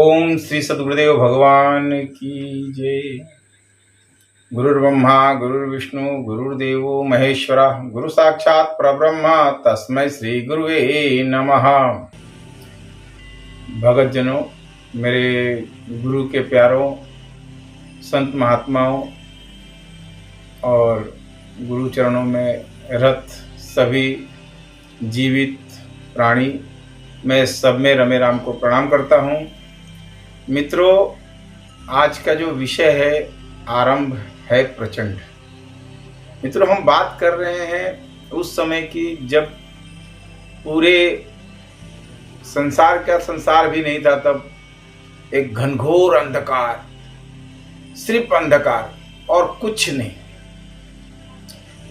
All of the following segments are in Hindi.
ओम श्री सद्गुरुदेव भगवान की जय। गुरुर्ब्रह्मा गुरुर्विष्णु गुरुर्देवो महेश्वरा गुरु साक्षात परब्रह्म तस्मै श्री गुरुवे नमः। भगत जनों, मेरे गुरु के प्यारों, संत महात्माओं और गुरु चरणों में रत सभी जीवित प्राणी, मैं सब में रमे राम को प्रणाम करता हूँ। मित्रों, आज का जो विषय है आरंभ है प्रचंड। मित्रों, हम बात कर रहे हैं उस समय की जब पूरे संसार का संसार भी नहीं था, तब एक घनघोर अंधकार, सिर्फ अंधकार और कुछ नहीं।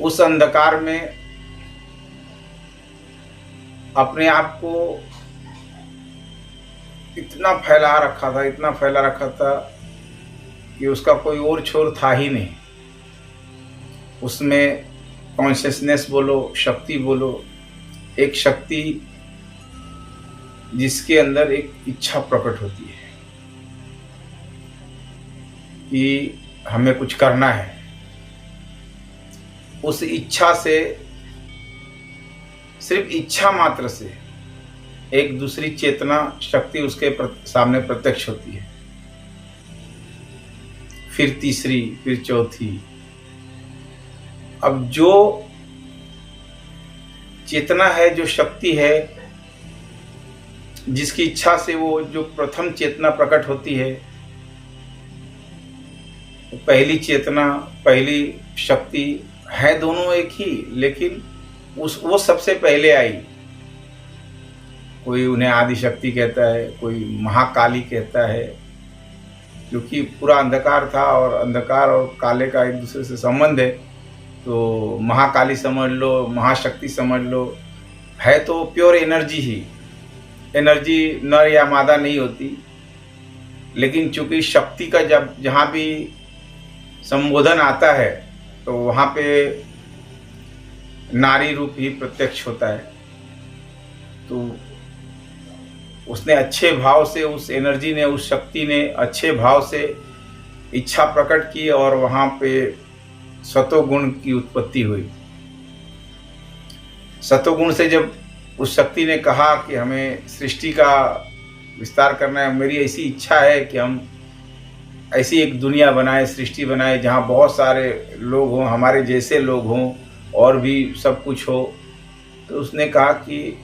उस अंधकार में अपने आप को इतना फैला रखा था कि उसका कोई और छोर था ही नहीं। उसमें कॉन्शियसनेस बोलो, शक्ति बोलो, एक शक्ति जिसके अंदर एक इच्छा प्रकट होती है कि हमें कुछ करना है। उस इच्छा से, सिर्फ इच्छा मात्र से एक दूसरी चेतना शक्ति उसके सामने प्रत्यक्ष होती है, फिर तीसरी, फिर चौथी। अब जो चेतना है, जो शक्ति है, जिसकी इच्छा से वो जो प्रथम चेतना प्रकट होती है, पहली चेतना, पहली शक्ति है, दोनों एक ही, लेकिन वो सबसे पहले आई। कोई उन्हें आदि शक्ति कहता है, कोई महाकाली कहता है, क्योंकि पूरा अंधकार था और अंधकार और काले का एक दूसरे से संबंध है। तो महाकाली समझ लो, महाशक्ति समझ लो, है तो प्योर एनर्जी ही। एनर्जी नर या मादा नहीं होती, लेकिन चूंकि शक्ति का जब जहाँ भी संबोधन आता है तो वहाँ पे नारी रूप ही प्रत्यक्ष होता है। तो उसने अच्छे भाव से, उस एनर्जी ने, उस शक्ति ने अच्छे भाव से इच्छा प्रकट की और वहाँ पे सतोगुण की उत्पत्ति हुई। सतोगुण से जब उस शक्ति ने कहा कि हमें सृष्टि का विस्तार करना है, मेरी ऐसी इच्छा है कि हम ऐसी एक दुनिया बनाए, सृष्टि बनाए, जहाँ बहुत सारे लोग हों, हमारे जैसे लोग हों और भी सब कुछ हो। तो उसने कहा कि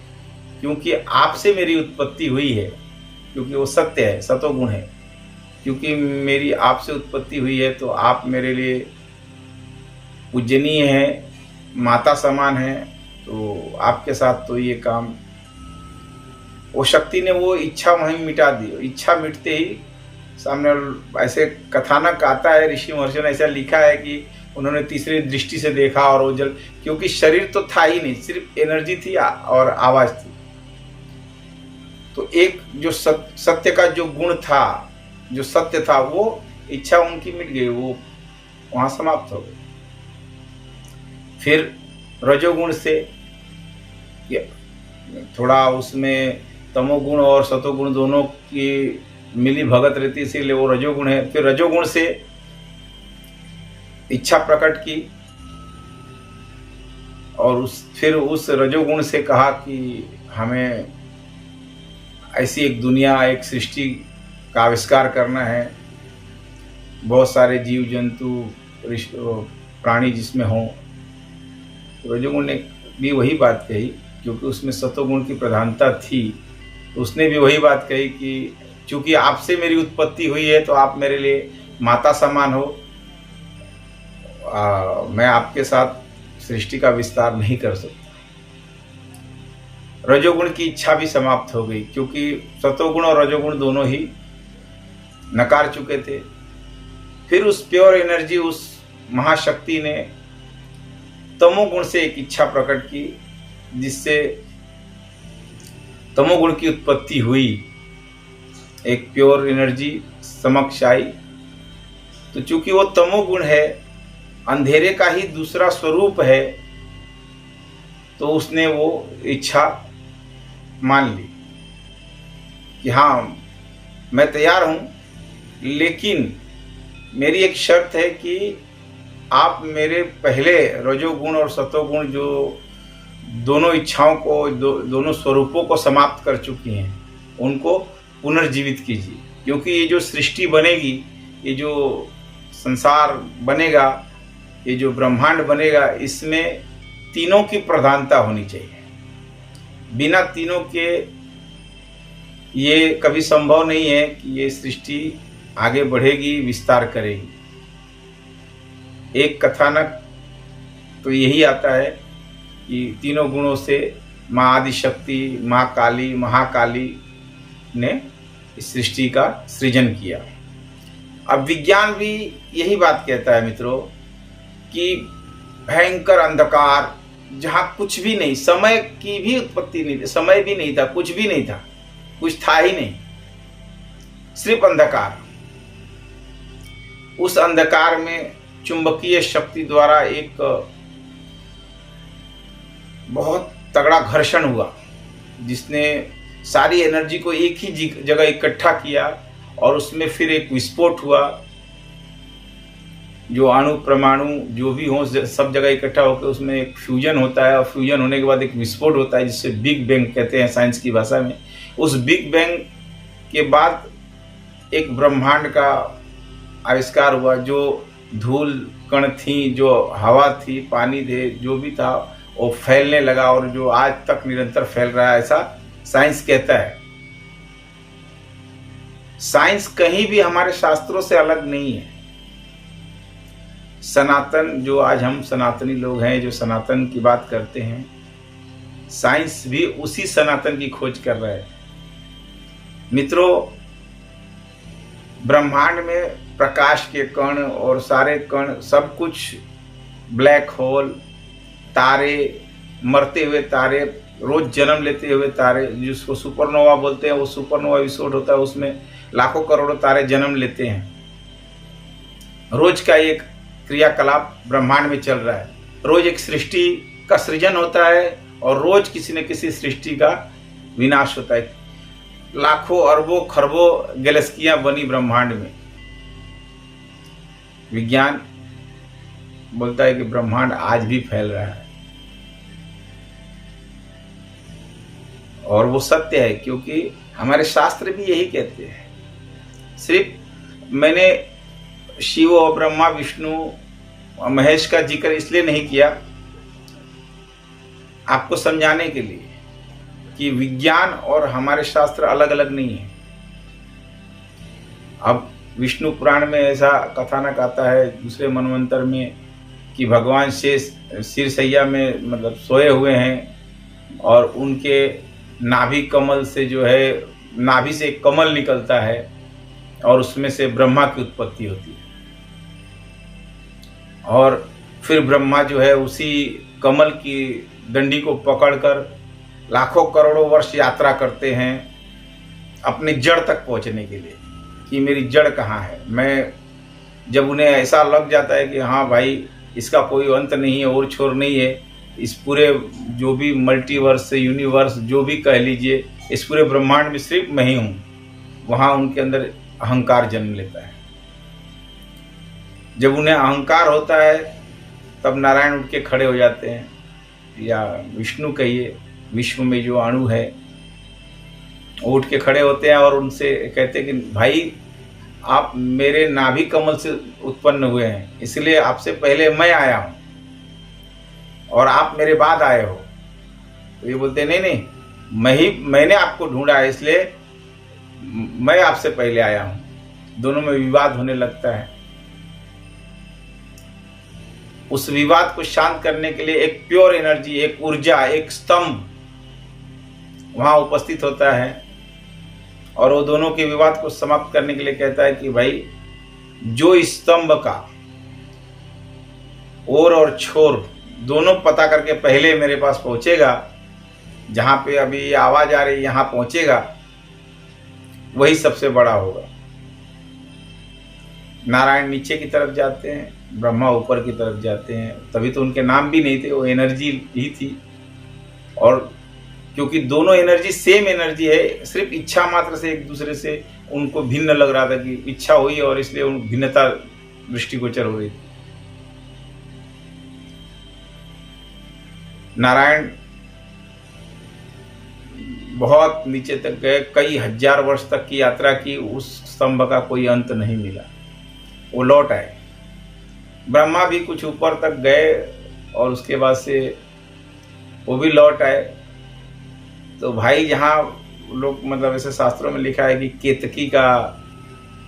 क्योंकि आपसे मेरी उत्पत्ति हुई है, क्योंकि वो सत्य है, सतोगुण है, क्योंकि मेरी आपसे उत्पत्ति हुई है तो आप मेरे लिए पूजनीय हैं, माता समान हैं, तो आपके साथ तो ये काम। वो शक्ति ने वो इच्छा वहीं मिटा दी। इच्छा मिटते ही सामने ऐसे कथानक आता है, ऋषि महर्षियों ने ऐसा लिखा है कि उन्होंने तीसरी दृष्टि से देखा और वो जल, क्योंकि शरीर तो था ही नहीं, सिर्फ एनर्जी थी और आवाज थी। तो एक जो सत्य का जो गुण था, जो सत्य था, वो इच्छा उनकी मिट गई, वो वहां समाप्त हो गई। फिर रजोगुण से थोड़ा उसमें तमोगुण और सतोगुण दोनों की मिली भगत रहती, इसीलिए वो रजोगुण है। फिर रजोगुण से इच्छा प्रकट की और फिर उस रजोगुण से कहा कि हमें ऐसी एक दुनिया, एक सृष्टि का आविष्कार करना है, बहुत सारे जीव जंतु प्राणी जिसमें हों। रजोगुण ने भी वही बात कही, क्योंकि उसमें सतोगुण की प्रधानता थी। उसने भी वही बात कही कि चूंकि आपसे मेरी उत्पत्ति हुई है तो आप मेरे लिए माता समान हो, मैं आपके साथ सृष्टि का विस्तार नहीं कर सकता। रजोगुण की इच्छा भी समाप्त हो गई, क्योंकि सतोगुण और रजोगुण दोनों ही नकार चुके थे। फिर उस प्योर एनर्जी, उस महाशक्ति ने तमोगुण से एक इच्छा प्रकट की, जिससे तमोगुण की उत्पत्ति हुई। एक प्योर एनर्जी समक्ष आई। तो चूंकि वो तमोगुण है, अंधेरे का ही दूसरा स्वरूप है, तो उसने वो इच्छा मान ली कि हाँ, मैं तैयार हूँ, लेकिन मेरी एक शर्त है कि आप मेरे पहले रजोगुण और सतोगुण जो दोनों इच्छाओं को, दोनों स्वरूपों को समाप्त कर चुकी हैं, उनको पुनर्जीवित कीजिए। क्योंकि ये जो सृष्टि बनेगी, ये जो संसार बनेगा, ये जो ब्रह्मांड बनेगा, इसमें तीनों की प्रधानता होनी चाहिए। बिना तीनों के ये कभी संभव नहीं है कि ये सृष्टि आगे बढ़ेगी, विस्तार करेगी। एक कथानक तो यही आता है कि तीनों गुणों से माँ आदिशक्ति, माँ काली, महाकाली ने इस सृष्टि का सृजन किया। अब विज्ञान भी यही बात कहता है मित्रों कि भयंकर अंधकार, जहाँ कुछ भी नहीं, समय की भी उत्पत्ति नहीं थी, समय भी नहीं था, कुछ भी नहीं था, कुछ था ही नहीं, सिर्फ अंधकार। उस अंधकार में चुंबकीय शक्ति द्वारा एक बहुत तगड़ा घर्षण हुआ, जिसने सारी एनर्जी को एक ही जगह इकट्ठा किया और उसमें फिर एक विस्फोट हुआ। जो अणु परमाणु जो भी हो सब जगह इकट्ठा होकर उसमें एक फ्यूजन होता है, और फ्यूजन होने के बाद एक विस्फोट होता है, जिससे बिग बैंग कहते हैं साइंस की भाषा में। उस बिग बैंग के बाद एक ब्रह्मांड का आविष्कार हुआ। जो धूल कण थी, जो हवा थी, पानी थे, जो भी था, वो फैलने लगा और जो आज तक निरंतर फैल रहा है, ऐसा साइंस कहता है। साइंस कहीं भी हमारे शास्त्रों से अलग नहीं है। सनातन, जो आज हम सनातनी लोग हैं, जो सनातन की बात करते हैं, साइंस भी उसी सनातन की खोज कर रहा है। मित्रों, ब्रह्मांड में प्रकाश के कण और सारे कण, सब कुछ, ब्लैक होल, तारे, मरते हुए तारे, रोज जन्म लेते हुए तारे, जिसको सुपरनोवा बोलते हैं, वो सुपरनोवा विस्फोट होता है, उसमें लाखों करोड़ों तारे जन्म लेते हैं। रोज का एक क्रियाकलाप ब्रह्मांड में चल रहा है। रोज एक सृष्टि का सृजन होता है और रोज किसी न किसी सृष्टि का विनाश होता है। लाखों अरबों खरबों गैलेक्सियां बनी ब्रह्मांड में। विज्ञान बोलता है कि ब्रह्मांड आज भी फैल रहा है, और वो सत्य है, क्योंकि हमारे शास्त्र भी यही कहते हैं। सिर्फ मैंने शिव और ब्रह्मा, विष्णु और महेश का जिक्र इसलिए नहीं किया, आपको समझाने के लिए कि विज्ञान और हमारे शास्त्र अलग अलग नहीं है। अब विष्णु पुराण में ऐसा कथानक आता है, दूसरे मनवंतर में, कि भगवान शेष सिरसैया में मतलब सोए हुए हैं और उनके नाभि कमल से जो है, नाभि से एक कमल निकलता है और उसमें से ब्रह्मा की उत्पत्ति होती है। और फिर ब्रह्मा जो है उसी कमल की डंडी को पकड़कर लाखों करोड़ों वर्ष यात्रा करते हैं अपने जड़ तक पहुंचने के लिए, कि मेरी जड़ कहाँ है। मैं जब उन्हें ऐसा लग जाता है कि हाँ भाई, इसका कोई अंत नहीं है और छोर नहीं है, इस पूरे जो भी मल्टीवर्स, यूनिवर्स जो भी कह लीजिए, इस पूरे ब्रह्मांड में सिर्फ मैं ही हूँ, वहाँ उनके अंदर अहंकार जन्म लेता है। जब उन्हें अहंकार होता है तब नारायण उठ के खड़े हो जाते हैं, या विष्णु कहिए, विश्व में जो अणु है वो उठ के खड़े होते हैं और उनसे कहते हैं कि भाई, आप मेरे नाभि कमल से उत्पन्न हुए हैं, इसलिए आपसे पहले मैं आया हूँ और आप मेरे बाद आए हो। तो ये बोलते नहीं नहीं, मैंने आपको ढूंढा है, इसलिए मैं आपसे पहले आया हूँ। दोनों में विवाद होने लगता है। उस विवाद को शांत करने के लिए एक प्योर एनर्जी, एक ऊर्जा, एक स्तंभ वहां उपस्थित होता है, और वो दोनों के विवाद को समाप्त करने के लिए कहता है कि भाई, जो इस स्तंभ का ओर और छोर दोनों पता करके पहले मेरे पास पहुंचेगा, जहां पे अभी ये आवाज आ रही है यहां पहुंचेगा, वही सबसे बड़ा होगा। नारायण नीचे की तरफ जाते हैं, ब्रह्मा ऊपर की तरफ जाते हैं। तभी तो उनके नाम भी नहीं थे, वो एनर्जी ही थी। और क्योंकि दोनों एनर्जी सेम एनर्जी है, सिर्फ इच्छा मात्र से एक दूसरे से उनको भिन्न लग रहा था कि इच्छा हुई और इसलिए उन भिन्नता दृष्टिगोचर हो रही थी। नारायण बहुत नीचे तक गए, कई हजार वर्ष तक की यात्रा की, उस स्तंभ का कोई अंत नहीं मिला, वो लौट आए। ब्रह्मा भी कुछ ऊपर तक गए और उसके बाद से वो भी लौट आए। तो भाई जहाँ लोग मतलब ऐसे शास्त्रों में लिखा है कि केतकी का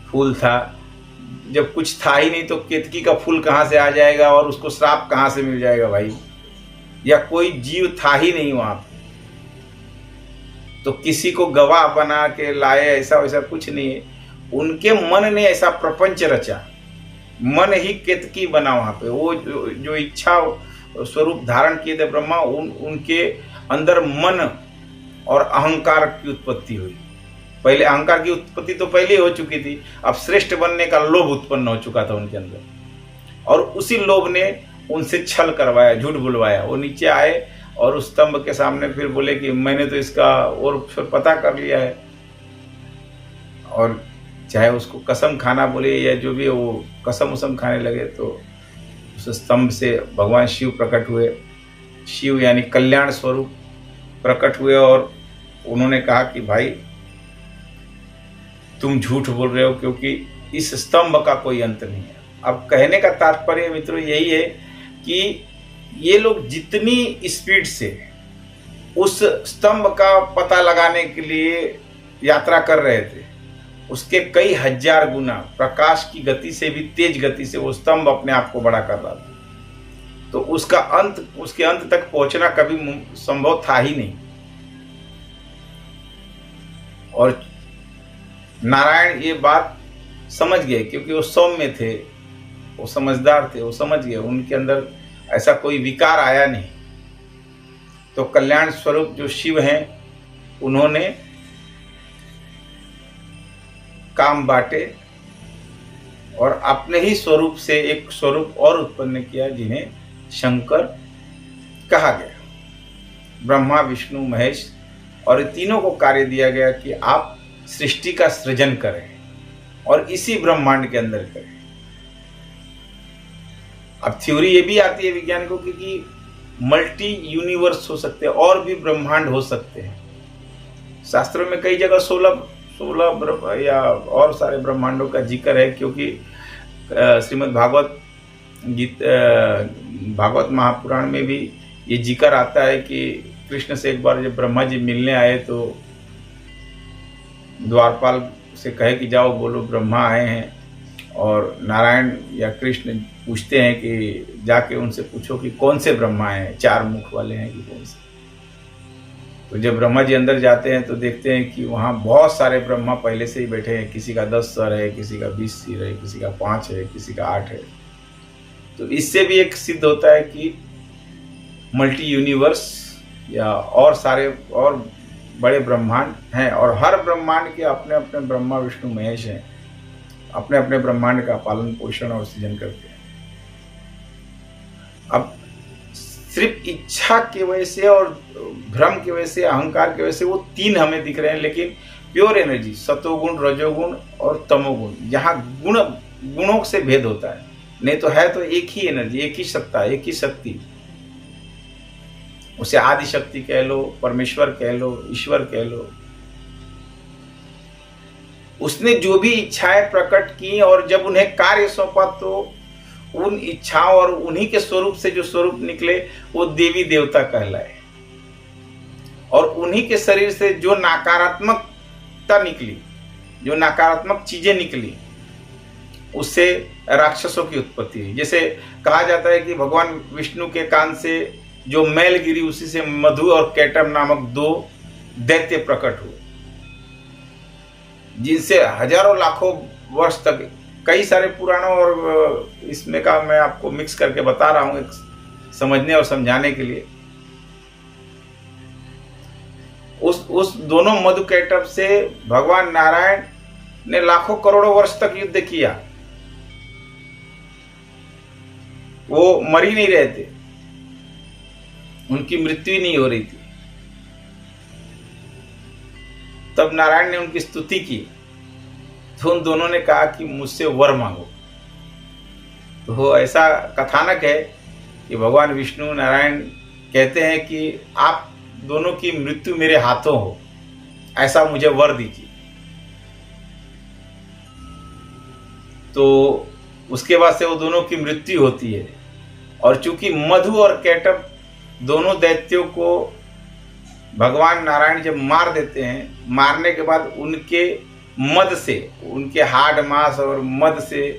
फूल था, जब कुछ था ही नहीं तो केतकी का फूल कहाँ से आ जाएगा और उसको श्राप कहाँ से मिल जाएगा भाई, या कोई जीव था ही नहीं वहां पे, तो किसी को गवाह बना के लाए ऐसा वैसा कुछ नहीं है। उनके मन ने ऐसा प्रपंच रचा, मन ही केतकी बना वहां पे। वो जो इच्छा स्वरूप धारण किए थे ब्रह्मा, उनके अंदर मन और अहंकार की उत्पत्ति हुई। पहले अहंकार की उत्पत्ति तो पहले हो चुकी थी, अब श्रेष्ठ बनने का लोभ उत्पन्न हो चुका था उनके अंदर, और उसी लोभ ने उनसे छल करवाया, झूठ बुलवाया। वो नीचे आए और उस स्तंभ के सामने फिर बोले कि मैंने तो इसका और फिर पता कर लिया है, और चाहे उसको कसम खाना बोले या जो भी, वो कसम उसम खाने लगे। तो उस स्तंभ से भगवान शिव प्रकट हुए, शिव यानी कल्याण स्वरूप प्रकट हुए, और उन्होंने कहा कि भाई तुम झूठ बोल रहे हो, क्योंकि इस स्तंभ का कोई अंत नहीं है। अब कहने का तात्पर्य मित्रों यही है कि ये लोग जितनी स्पीड से उस स्तंभ का पता लगाने के लिए यात्रा कर रहे थे, उसके कई हजार गुना प्रकाश की गति से भी तेज गति से वो स्तंभ अपने आप को बड़ा कर रहा था। तो उसका अंत, उसके अंत तक पहुंचना कभी संभव था ही नहीं। और नारायण ये बात समझ गए, क्योंकि वो सौम्य थे, वो समझदार थे, वो समझ गए, उनके अंदर ऐसा कोई विकार आया नहीं। तो कल्याण स्वरूप जो शिव हैं, उन्होंने काम बांटे और अपने ही स्वरूप से एक स्वरूप और उत्पन्न किया, जिन्हें शंकर कहा गया। ब्रह्मा, विष्णु, महेश, और तीनों को कार्य दिया गया कि आप सृष्टि का सृजन करें और इसी ब्रह्मांड के अंदर करें। अब थ्योरी ये भी आती है वैज्ञानिकों की कि मल्टी यूनिवर्स हो सकते हैं, और भी ब्रह्मांड हो सकते हैं। शास्त्रों में कई जगह 16 या और सारे ब्रह्मांडों का जिक्र है, क्योंकि श्रीमद् भागवत महापुराण में भी ये जिक्र आता है कि कृष्ण से एक बार जब ब्रह्मा जी मिलने आए तो द्वारपाल से कहे कि जाओ बोलो ब्रह्मा आए हैं, और नारायण या कृष्ण पूछते हैं कि जाके उनसे पूछो कि कौन से ब्रह्मा हैं, 4 मुख वाले हैं कि कौन से। तो जब ब्रह्मा जी अंदर जाते हैं तो देखते हैं कि वहाँ बहुत सारे ब्रह्मा पहले से ही बैठे हैं, किसी का 10 सर है, किसी का 20 सिर है, किसी का 5 है, किसी का 8 है। तो इससे भी एक सिद्ध होता है कि मल्टी यूनिवर्स या और सारे और बड़े ब्रह्मांड हैं, और हर ब्रह्मांड के अपने अपने ब्रह्मा, विष्णु, महेश हैं, अपने अपने ब्रह्मांड का पालन पोषण और सृजन करते हैं। अब सिर्फ इच्छा की वजह से और भ्रम की वजह से, अहंकार की वजह से वो 3 हमें दिख रहे हैं, लेकिन प्योर एनर्जी सतोगुण, रजोगुण और तमोगुण, जहाँ गुणों से भेद होता है, नहीं तो है तो एक ही एनर्जी, एक ही सत्ता, एक ही शक्ति। उसे आदि शक्ति कह लो, परमेश्वर कह लो, ईश्वर कह लो। उसने जो भी इच्छाएं प्रकट की और जब उन्हें कार्य सौंपा तो उन इच्छाओं और उन्हीं के स्वरूप से जो स्वरूप निकले वो देवी देवता कहलाए, और उन्हीं के शरीर से जो नकारात्मकता निकली, जो नकारात्मक चीजें निकली, उससे राक्षसों की उत्पत्ति हुई। जैसे कहा जाता है कि भगवान विष्णु के कान से जो मैल गिरी, उसी से मधु और कैटम नामक 2 दैत्य प्रकट हुए, जिनसे हजारों लाखों वर्ष तक, कई सारे पुराणों और इसमें का मैं आपको मिक्स करके बता रहा हूं समझने और समझाने के लिए। उस दोनों मधु कैटभ से भगवान नारायण ने लाखों करोड़ों वर्ष तक युद्ध किया, वो मर ही नहीं रहे थे, उनकी मृत्यु ही नहीं हो रही थी। तब नारायण ने उनकी स्तुति की, तो उन दोनों ने कहा कि मुझसे वर मांगो। तो ऐसा कथानक है कि भगवान विष्णु नारायण कहते हैं कि आप दोनों की मृत्यु मेरे हाथों हो, ऐसा मुझे वर दीजिए। तो उसके बाद से वो दोनों की मृत्यु होती है। और चूंकि मधु और कैटभ दोनों दैत्यों को भगवान नारायण जब मार देते हैं, मारने के बाद उनके मद से, उनके हाड़ मांस और मद से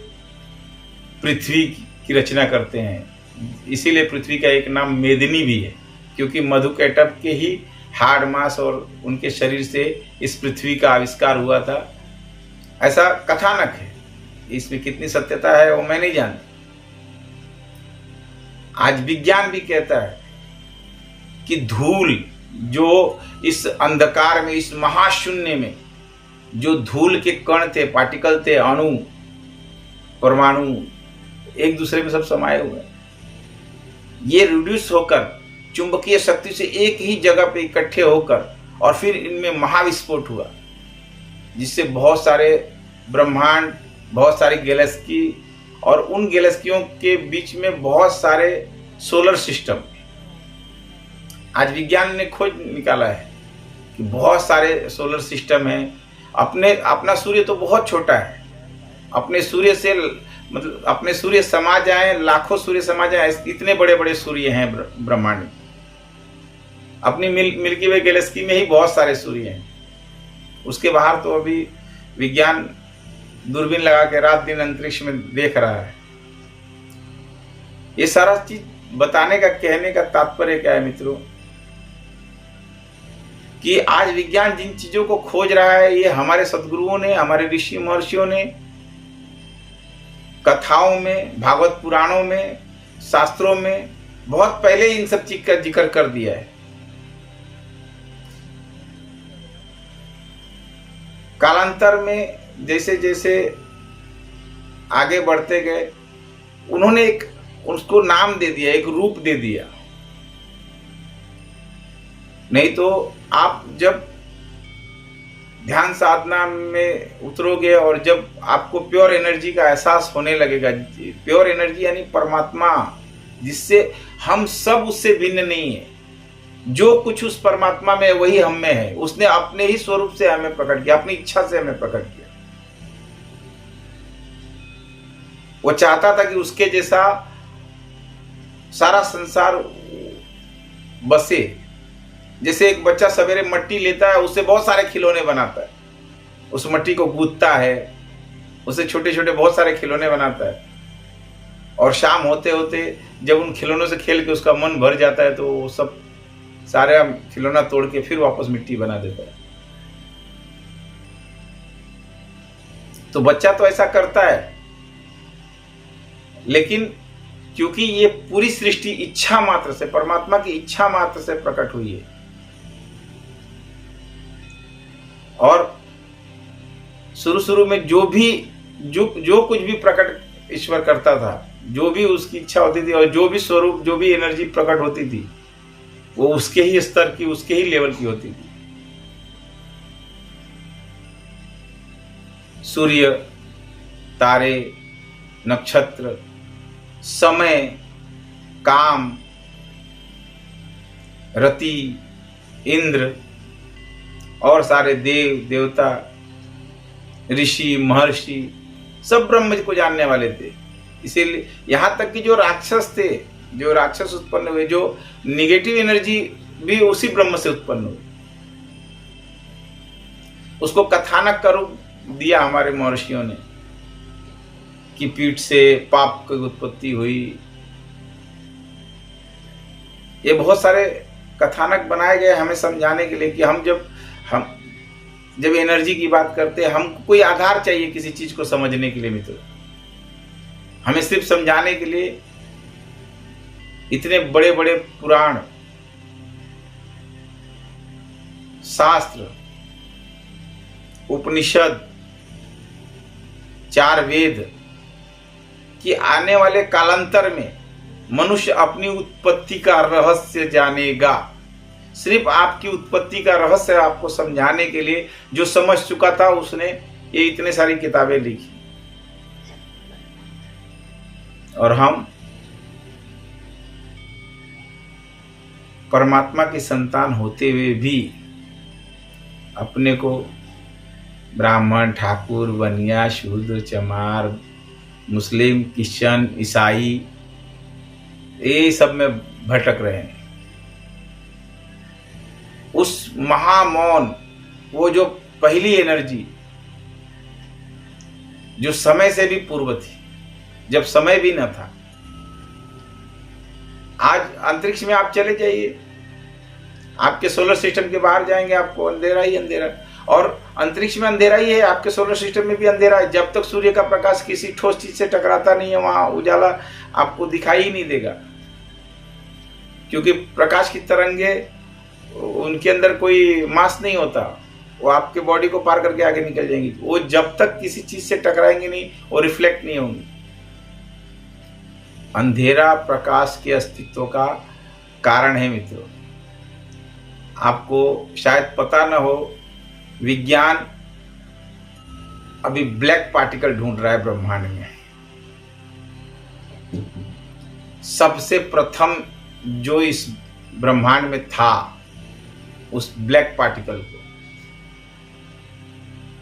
पृथ्वी की रचना करते हैं। इसीलिए पृथ्वी का एक नाम मेदिनी भी है, क्योंकि मधु कैटभ के ही हाड़ मांस और उनके शरीर से इस पृथ्वी का आविष्कार हुआ था। ऐसा कथानक है, इसमें कितनी सत्यता है वो मैं नहीं जानता। आज विज्ञान भी कहता है कि धूल, जो इस अंधकार में, इस महाशून्य में जो धूल के कण थे, पार्टिकल थे, अणु परमाणु एक दूसरे में सब समाये हुए हैं, ये रिड्यूस होकर चुंबकीय शक्ति से एक ही जगह पे इकट्ठे होकर और फिर इनमें महाविस्फोट हुआ, जिससे बहुत सारे ब्रह्मांड, बहुत सारी गैलेक्सी और उन गैलेक्सियों के बीच में बहुत सारे सोलर सिस्टम। आज विज्ञान ने खोज निकाला है कि बहुत सारे सोलर सिस्टम हैं। अपना सूर्य तो बहुत छोटा है, अपने सूर्य से मतलब अपने सूर्य समा जाए, लाखों सूर्य समा जाए, इतने बड़े बड़े सूर्य हैं ब्रह्मांड में। अपनी मिल्की वे गैलेक्सी में ही बहुत सारे सूर्य हैं। उसके बाहर तो अभी विज्ञान दूरबीन लगा के रात दिन अंतरिक्ष में देख रहा है। ये सारा चीज बताने का, कहने का तात्पर्य क्या है मित्रों, कि आज विज्ञान जिन चीजों को खोज रहा है, ये हमारे सद्गुरुओं ने, हमारे ऋषि महर्षियों ने कथाओं में, भागवत पुराणों में, शास्त्रों में बहुत पहले इन सब चीज का जिक्र कर दिया है। कालांतर में जैसे जैसे आगे बढ़ते गए, उन्होंने एक उसको नाम दे दिया, एक रूप दे दिया। नहीं तो आप जब ध्यान साधना में उतरोगे और जब आपको प्योर एनर्जी का एहसास होने लगेगा, प्योर एनर्जी यानी परमात्मा, जिससे हम सब उससे भिन्न नहीं है, जो कुछ उस परमात्मा में वही हम में है। उसने अपने ही स्वरूप से हमें प्रकट किया, अपनी इच्छा से हमें प्रकट किया। वो चाहता था कि उसके जैसा सारा संसार बसे। जैसे एक बच्चा सवेरे मट्टी लेता है, उससे बहुत सारे खिलौने बनाता है, उस मट्टी को गूंथता है, उससे छोटे छोटे बहुत सारे खिलौने बनाता है, और शाम होते होते जब उन खिलौनों से खेल के उसका मन भर जाता है, तो वो सब सारे खिलौना तोड़ के फिर वापस मिट्टी बना देता है। तो बच्चा तो ऐसा करता है, लेकिन क्योंकि ये पूरी सृष्टि इच्छा मात्र से, परमात्मा की इच्छा मात्र से प्रकट हुई है, और शुरू में जो कुछ भी प्रकट ईश्वर करता था, जो भी उसकी इच्छा होती थी और जो भी स्वरूप, जो भी एनर्जी प्रकट होती थी, वो उसके ही स्तर की, उसके ही लेवल की होती थी। सूर्य, तारे, नक्षत्र, समय, काम, रति, इंद्र और सारे देव देवता, ऋषि महर्षि सब ब्रह्म को जानने वाले थे। इसीलिए यहां तक कि जो राक्षस थे, जो राक्षस उत्पन्न हुए, जो निगेटिव एनर्जी भी उसी ब्रह्म से उत्पन्न हुई। उसको कथानक का रूप दिया हमारे महर्षियों ने कि पीठ से पाप की उत्पत्ति हुई। ये बहुत सारे कथानक बनाए गए हमें समझाने के लिए कि हम जब एनर्जी की बात करते हैं, हमको कोई आधार चाहिए किसी चीज को समझने के लिए मित्र। हमें सिर्फ समझाने के लिए इतने बड़े बड़े पुराण, शास्त्र, उपनिषद, 4 वेद कि आने वाले कालांतर में मनुष्य अपनी उत्पत्ति का रहस्य जानेगा। सिर्फ आपकी उत्पत्ति का रहस्य आपको समझाने के लिए जो समझ चुका था उसने ये इतने सारी किताबें लिखी। और हम परमात्मा की संतान होते हुए भी अपने को ब्राह्मण, ठाकुर, बनिया, शूद्र, चमार, मुस्लिम, क्रिश्चियन, ईसाई ये सब में भटक रहे हैं। उस महामौन, वो जो पहली एनर्जी जो समय से भी पूर्व थी, जब समय भी न था। आज अंतरिक्ष में आप चले जाइए, आपके सोलर सिस्टम के बाहर जाएंगे, आपको अंधेरा ही अंधेरा, और अंतरिक्ष में अंधेरा ही है, आपके सोलर सिस्टम में भी अंधेरा है। जब तक सूर्य का प्रकाश किसी ठोस चीज से टकराता नहीं है, वहां उजाला आपको दिखाई ही नहीं देगा, क्योंकि प्रकाश की तरंगे उनके अंदर कोई मास नहीं होता, वो आपके बॉडी को पार करके आगे निकल जाएंगी। वो जब तक किसी चीज से टकराएंगे नहीं, वो रिफ्लेक्ट नहीं होंगी। अंधेरा प्रकाश के अस्तित्व का कारण है मित्रों। आपको शायद पता न हो, विज्ञान अभी ब्लैक पार्टिकल ढूंढ रहा है ब्रह्मांड में। सबसे प्रथम जो इस ब्रह्मांड में था उस ब्लैक पार्टिकल को,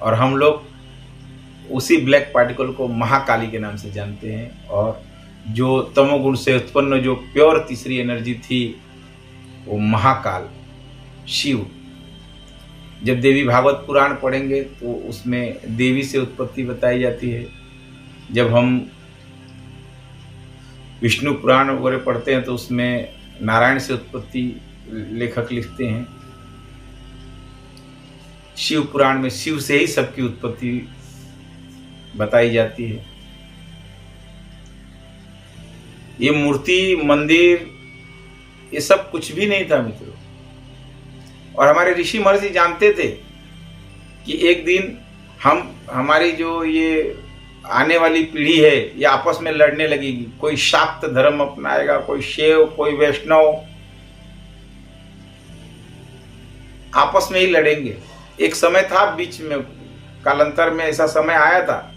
और हम लोग उसी ब्लैक पार्टिकल को महाकाली के नाम से जानते हैं। और जो तमोगुण से उत्पन्न जो प्योर तीसरी एनर्जी थी वो महाकाल, शिव। जब देवी भागवत पुराण पढ़ेंगे तो उसमें देवी से उत्पत्ति बताई जाती है। जब हम विष्णु पुराण वगैरह पढ़ते हैं तो उसमें नारायण से उत्पत्ति लेखक लिखते हैं। शिव पुराण में शिव से ही सबकी उत्पत्ति बताई जाती है। ये मूर्ति, मंदिर, ये सब कुछ भी नहीं था मित्रों। और हमारे ऋषि महर्षि जानते थे कि एक दिन हमारी जो ये आने वाली पीढ़ी है ये आपस में लड़ने लगेगी। कोई शाक्त धर्म अपनाएगा, कोई शैव, कोई वैष्णव, आपस में ही लड़ेंगे। एक समय था बीच में, कालांतर में ऐसा समय आया था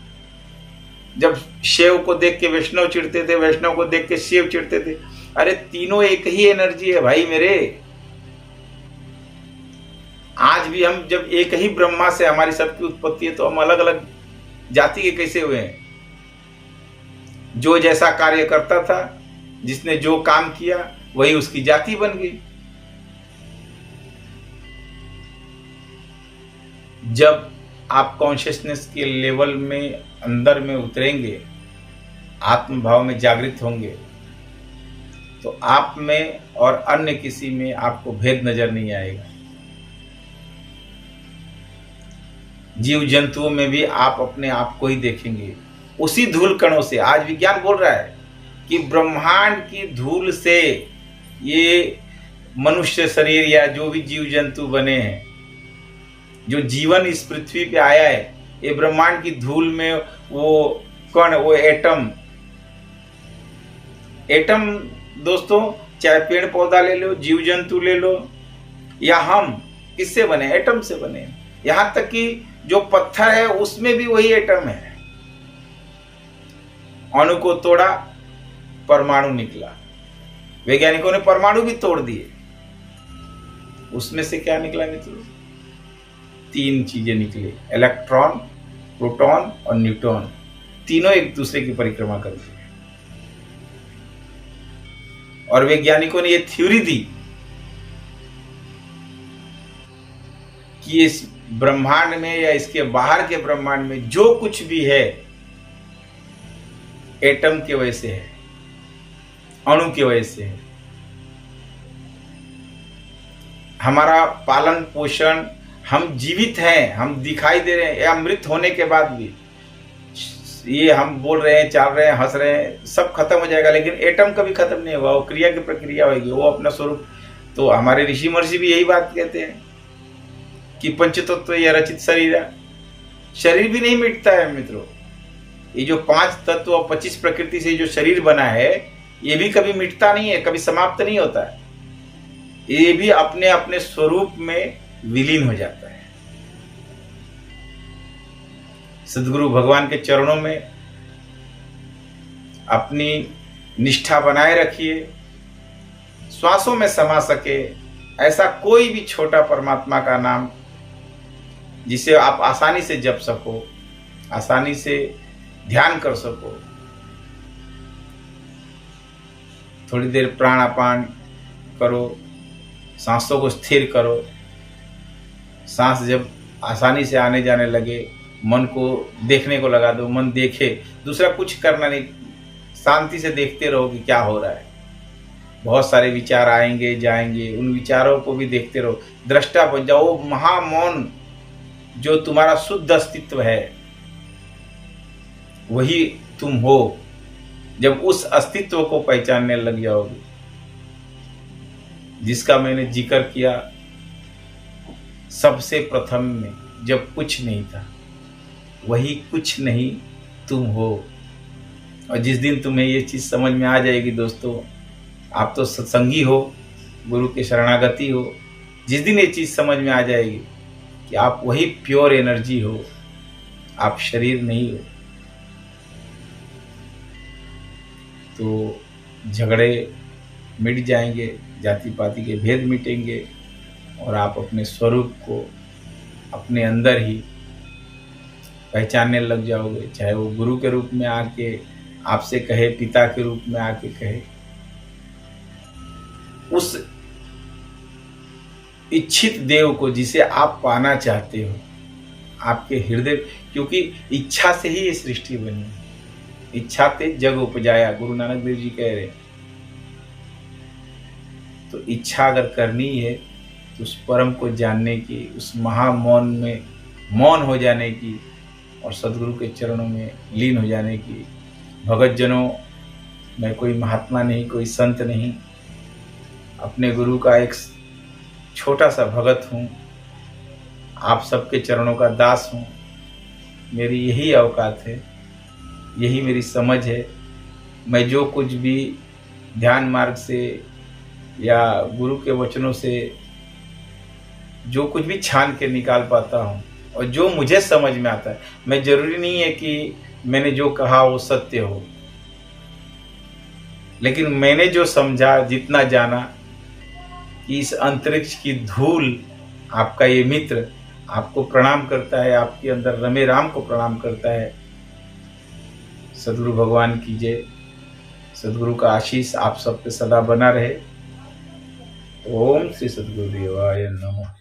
जब शैव को देख के वैष्णव चिढ़ते थे, वैष्णव को देख के शिव चिढ़ते थे। अरे तीनों एक ही एनर्जी है भाई मेरे। आज भी हम जब एक ही ब्रह्मा से हमारी सबकी उत्पत्ति है तो हम अलग अलग जाति के कैसे हुए हैं? जो जैसा कार्य करता था, जिसने जो काम किया वही उसकी जाति बन गई। जब आप कॉन्शियसनेस के लेवल में अंदर में उतरेंगे, आत्म भाव में जागृत होंगे, तो आप में और अन्य किसी में आपको भेद नजर नहीं आएगा। जीव जंतुओं में भी आप अपने आप को ही देखेंगे उसी धूल कणों से। आज विज्ञान बोल रहा है कि ब्रह्मांड की धूल से ये मनुष्य शरीर या जो भी जीव जंतु बने हैं, जो जीवन इस पृथ्वी पे आया है, ये ब्रह्मांड की धूल में वो कण, वो एटम दोस्तों, चाहे पेड़ पौधा ले लो, जीव जंतु ले लो, या हम किससे बने? एटम से बने। यहां तक कि जो पत्थर है उसमें भी वही एटम है। अणु को तोड़ा, परमाणु निकला। वैज्ञानिकों ने परमाणु भी तोड़ दिए, उसमें से क्या निकला मित्रों? 3 चीजें निकली, इलेक्ट्रॉन, प्रोटॉन और न्यूट्रॉन। तीनों एक दूसरे की परिक्रमा करते हैं। और वैज्ञानिकों ने यह थ्योरी दी कि इस ब्रह्मांड में या इसके बाहर के ब्रह्मांड में जो कुछ भी है एटम की वजह से है, अणु की वजह से है। हमारा पालन पोषण, हम जीवित हैं, हम दिखाई दे रहे हैं, या मृत होने के बाद भी ये हम बोल रहे हैं, चल रहे हैं, हंस रहे हैं, सब खत्म हो जाएगा, लेकिन एटम कभी खत्म नहीं होगा। वो क्रिया की प्रक्रिया होगी, वो अपना स्वरूप। तो हमारे ऋषि महर्षि भी यही बात कहते हैं कि पंचतत्व या रचित शरीर भी नहीं मिटता है मित्रों। ये जो 5 तत्व और 25 प्रकृति से जो शरीर बना है, ये भी कभी मिटता नहीं है, कभी समाप्त नहीं होता है। ये भी अपने अपने स्वरूप में विलीन हो जाता है। सद्गुरु भगवान के चरणों में अपनी निष्ठा बनाए रखिए। श्वासों में समा सके ऐसा कोई भी छोटा परमात्मा का नाम जिसे आप आसानी से जप सको, आसानी से ध्यान कर सको। थोड़ी देर प्राणापान करो, सांसों को स्थिर करो। सांस जब आसानी से आने जाने लगे, मन को देखने को लगा दो, मन देखे, दूसरा कुछ करना नहीं, शांति से देखते रहो कि क्या हो रहा है। बहुत सारे विचार आएंगे जाएंगे, उन विचारों को भी देखते रहो, दृष्टा बन जाओ। महामौन जो तुम्हारा शुद्ध अस्तित्व है वही तुम हो। जब उस अस्तित्व को पहचानने लग जाओगे जिसका मैंने जिक्र किया सबसे प्रथम में, जब कुछ नहीं था, वही कुछ नहीं तुम हो। और जिस दिन तुम्हें ये चीज़ समझ में आ जाएगी दोस्तों, आप तो सत्संगी हो, गुरु के शरणागति हो, जिस दिन ये चीज़ समझ में आ जाएगी कि आप वही प्योर एनर्जी हो, आप शरीर नहीं हो, तो झगड़े मिट जाएंगे, जाति पाति के भेद मिटेंगे और आप अपने स्वरूप को अपने अंदर ही पहचानने लग जाओगे। चाहे वो गुरु के रूप में आके आपसे कहे, पिता के रूप में आके कहे, उस इच्छित देव को जिसे आप पाना चाहते हो आपके हृदय, क्योंकि इच्छा से ही ये सृष्टि बनी है। इच्छा ते जग उपजाया, गुरु नानक देव जी कह रहे। तो इच्छा अगर करनी है तो उस परम को जानने की, उस महामौन में मौन हो जाने की और सदगुरु के चरणों में लीन हो जाने की। भगत जनों, मैं कोई महात्मा नहीं, कोई संत नहीं, अपने गुरु का एक छोटा सा भगत हूँ, आप सबके चरणों का दास हूँ। मेरी यही औकात है, यही मेरी समझ है। मैं जो कुछ भी ध्यान मार्ग से या गुरु के वचनों से जो कुछ भी छान के निकाल पाता हूँ और जो मुझे समझ में आता है, मैं जरूरी नहीं है कि मैंने जो कहा वो सत्य हो, लेकिन मैंने जो समझा, जितना जाना कि इस अंतरिक्ष की धूल आपका ये मित्र आपको प्रणाम करता है, आपके अंदर रमे राम को प्रणाम करता है। सद्गुरु भगवान की जय। सद्गुरु का आशीष आप सब पे सदा बना रहे। ओम श्री सद्गुरुदेवाय नमः।